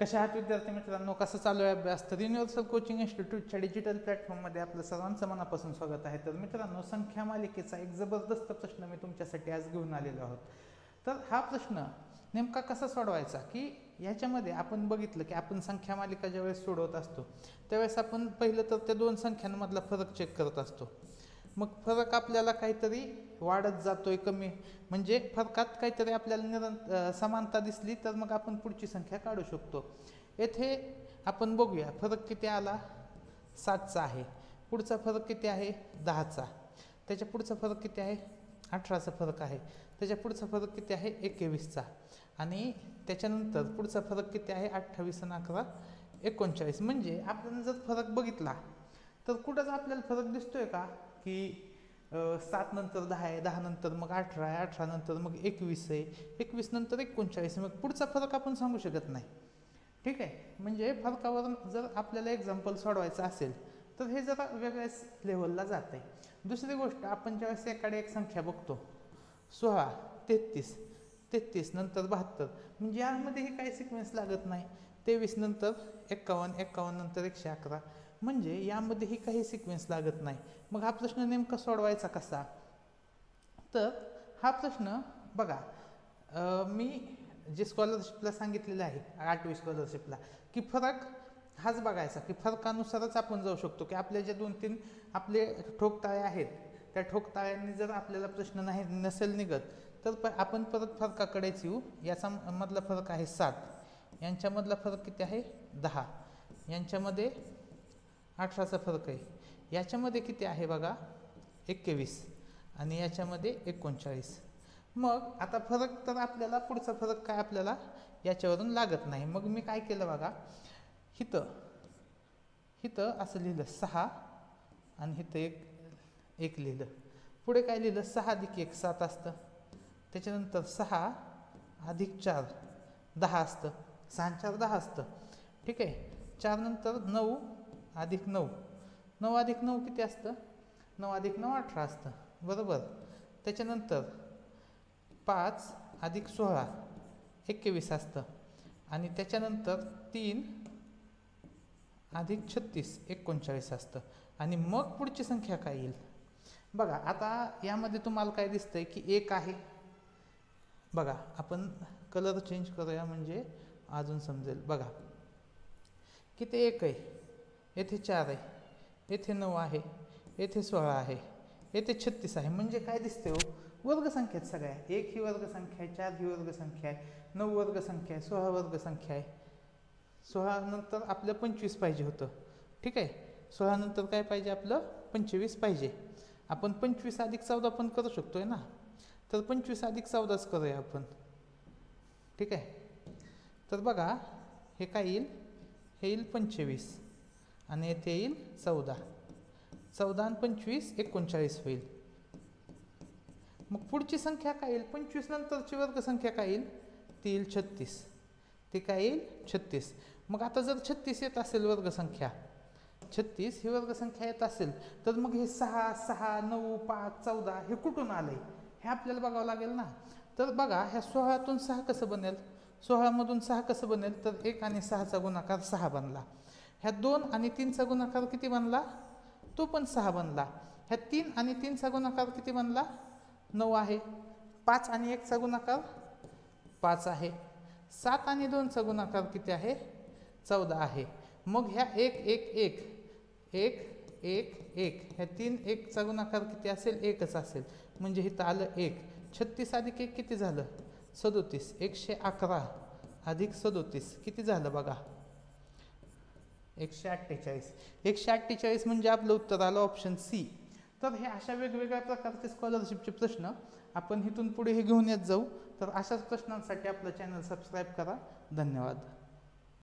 कशा आहात विद्यार्थी मित्रांनो, कसं चालू आहे अभ्यास? तर युनिव्हर्सल कोचिंग इन्स्टिट्यूटच्या डिजिटल प्लॅटफॉर्ममध्ये आपलं सर्वांचं मनापासून स्वागत आहे. तर मित्रांनो, संख्या मालिकेचा एक जबरदस्त प्रश्न मी तुमच्यासाठी आज घेऊन आलेलो आहोत. तर हा प्रश्न नेमका कसा सोडवायचा, की ह्याच्यामध्ये आपण बघितलं की आपण संख्या मालिका ज्यावेळेस सोडवत असतो त्यावेळेस आपण पहिलं तर त्या दोन संख्यांमधला फरक चेक करत असतो. मग फरक आपल्याला काहीतरी वाढत जातोय, कमी म्हणजे फरकात काहीतरी आपल्याला समानता दिसली तर मग आपण पुढची संख्या काढू शकतो. येथे आपण बघूया फरक किती आला, 7चा आहे. पुढचा फरक किती आहे, 10चा. त्याच्या पुढचा फरक किती आहे, 18चा फरक आहे. त्याच्या पुढचा फरक किती आहे, 21चा. आणि त्याच्यानंतर पुढचा फरक किती आहे, 28 आणि 11 39. म्हणजे आपण जर फरक बघितला तर कुठंच आपल्याला फरक दिसतोय का, की 7 नंतर 10 आहे, 10 नंतर मग 18 आहे, 18 नंतर मग 21 आहे, 21 नंतर 39. मग पुढचा फरक आपण सांगू शकत नाही. ठीक आहे, म्हणजे फरकावरून जर आपल्याला एक्झाम्पल सोडवायचं असेल तर हे जरा वेगळ्याच लेवलला जात आहे. दुसरी गोष्ट, आपण ज्यावेळेस एखादी एक संख्या बघतो 16, 33, 33 नंतर 72, म्हणजे यामध्येही काही सिक्वेन्स लागत नाही. 23 नंतर 51, 51 नंतर 111, म्हणजे यामध्येही काही सिक्वेन्स लागत नाही. मग हा प्रश्न नेमका सोडवायचा कसा? तर हा प्रश्न बघा, मी जे स्कॉलरशिपला सांगितलेलं आहे 8वी स्कॉलरशिपला, की फरक हाच बघायचा, की फरकानुसारच आपण जाऊ शकतो. की आपल्या जे 2-3 आपले ठोकताळे आहेत त्या ठोकताळ्यांनी जर आपल्याला प्रश्न नसेल निघत तर आपण परत फरकाकडेच येऊ. याचा मधला फरक आहे 7, यांच्यामधला फरक किती आहे, 10, यांच्यामध्ये 18चा फरक आहे, याच्यामध्ये किती आहे बघा, 21, आणि याच्यामध्ये 39. मग आता फरक तर आपल्याला पुढचा फरक काय आपल्याला याच्यावरून लागत नाही. मग मी काय केलं बघा, हिथं असं लिहिलं 6 आणि हिथं एक लिहिलं. पुढे काय लिहिलं, 6 अधिक 1 7 असतं. त्याच्यानंतर 6 अधिक 4 10 असतं. 6 आणि 4 10 असतं. ठीक आहे. 4 नंतर 9 अधिक 9, 9 अधिक 9 किती असतं, 9 अधिक 9 18 असतं, बरोबर. त्याच्यानंतर 5 अधिक 16 21 असतं. आणि त्याच्यानंतर 3 अधिक 36 39 असतं. आणि मग पुढची संख्या काय येईल बघा. आता यामध्ये तुम्हाला काय दिसतंय, की 1 आहे. बघा, आपण कलर चेंज करूया म्हणजे अजून समजेल. बघा किती 1 आहे, येथे 4 आहे, येथे 9 आहे, येथे 16 आहे, येथे 36 आहे. म्हणजे काय दिसते हो, वर्गसंख्या आहेत सगळ्या. 1 ही वर्गसंख्या आहे, 4 ही वर्गसंख्या आहे, 9 वर्गसंख्या आहे, 16 वर्गसंख्या आहे. 16 नंतर आपलं 25 पाहिजे होतं. ठीक आहे, 16 नंतर काय पाहिजे, आपलं 25 पाहिजे. आपण 25 अधिक 14 पण करू शकतोय ना, तर 25 अधिक 14च करूया आपण. ठीक आहे, तर बघा हे काय येईल, हे येईल 25 आणि येथे येईल 14. 14 आणि 25 39 होईल. मग पुढची संख्या काय येईल, 25 नंतरची वर्गसंख्या काय येईल, ती येईल 36. ती काय येईल, 36. मग आता जर 36 येत असेल वर्गसंख्या, 36 ही वर्गसंख्या येत असेल तर मग हे 6 6 9 5 14 हे कुठून आलंय हे आपल्याला बघावं लागेल ना. तर बघा, ह्या 16तून 6 कसं बनेल, 16मधून 6 कसं बनेल, तर 1 आणि 6चा गुणाकार 6 बनला. ह्या 2 आणि 3चा गुणाकार किती बनला, तो पण 6 बनला. ह्या 3 आणि 3चा गुणाकार किती बनला, 9 आहे. 5 आणि 1चा गुणाकार 5 आहे. 7 आणि 2चा गुणाकार किती आहे, 14 आहे. मग ह्या 1 1 1 1 1 1 ह्या 3 1चा गुणाकार किती असेल, 1च असेल. म्हणजे इथं आलं 1. 36 अधिक 1 किती झालं, 37. 111 अधिक 37 किती झालं बघा, 148. 148 म्हणजे आपलं उत्तर आलं ऑप्शन सी. तर हे अशा वेगवेगळ्या प्रकारचे स्कॉलरशिपचे प्रश्न आपण इथून पुढे हे घेऊन येत जाऊ. तर अशाच प्रश्नांसाठी आपलं चॅनल सबस्क्राईब करा. धन्यवाद.